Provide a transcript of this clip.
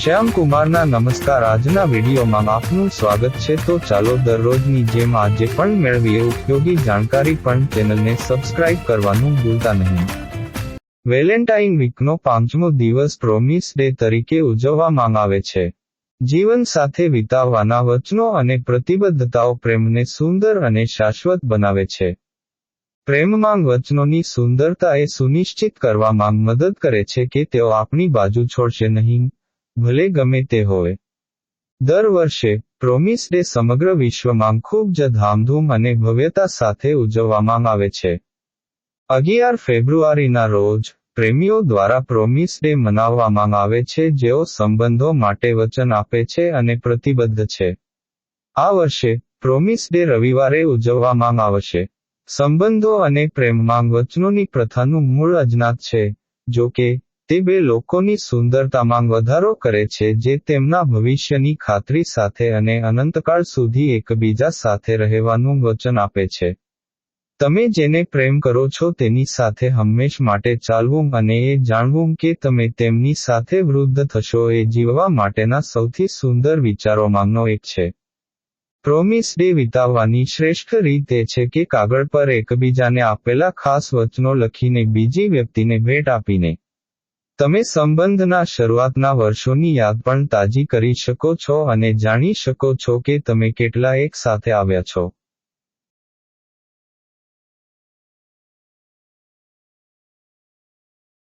શ્યામ કુમારના નમસ્કાર. આજના વિડીયોમાં આપનું સ્વાગત છે. તો ચાલો દરરોજની જેમ આજે પણ મેળવીએ ઉપયોગી જાણકારી, પણ ચેનલને સબસ્ક્રાઇબ કરવાનું ભૂલતા નહીં. વેલેન્ટાઇન વીકનો 5મો દિવસ પ્રોમિસ ડે તરીકે ઉજવવામાં આવે છે. જીવન સાથે વિતાવવાના વચનો અને પ્રતિબદ્ધતાઓ પ્રેમને સુંદર અને શાશ્વત બનાવે છે. પ્રેમમાં વચનોની સુંદરતા એ સુનિશ્ચિત કરવામાં મદદ કરે છે કે તેઓ આપણી બાજુ છોડશે નહીં, ભલે ગમે તે હોય. દર વર્ષે પ્રોમિસ ડે સમગ્ર વિશ્વમાં ખૂબ જ ધામધૂમ અને ભવ્યતા સાથે ઉજવવામાં આવે છે. 11 ફેબ્રુઆરીના રોજ પ્રેમીઓ દ્વારા પ્રોમિસ ડે મનાવવામાં આવે છે, જેઓ સંબંધો માટે વચન આપે છે અને પ્રતિબદ્ધ છે. આ વર્ષે પ્રોમિસ ડે રવિવારે ઉજવવામાં આવશે. સંબંધો અને પ્રેમમાં વચનોની પ્રથાનું મૂળ અજ્ઞાત છે, જો કે તે બે લોકોની સુંદરતામાં વધારો કરે છે જે તેમના ભવિષ્યની ખાતરી સાથે અને અનંતકાળ સુધી એકબીજા સાથે રહેવાનું વચન આપે છે. તમે જેને પ્રેમ કરો છો તેની સાથે હંમેશ માટે ચાલવું અને એ જાણવું કે તમે તેમની સાથે વૃદ્ધ થશો એ જીવવા માટેના સૌથી સુંદર વિચારોમાંનો એક છે. પ્રોમિસ ડે વિતાવવાની શ્રેષ્ઠ રીત એ છે કે કાગળ પર એકબીજાને આપેલા ખાસ વચનો લખીને બીજી વ્યક્તિને ભેટ આપીને તમે સંબંધના શરૂઆતના વર્ષોની યાદ પણ તાજી કરી શકો છો અને જાણી શકો છો કે તમે કેટલા એક સાથે આવ્યા છો.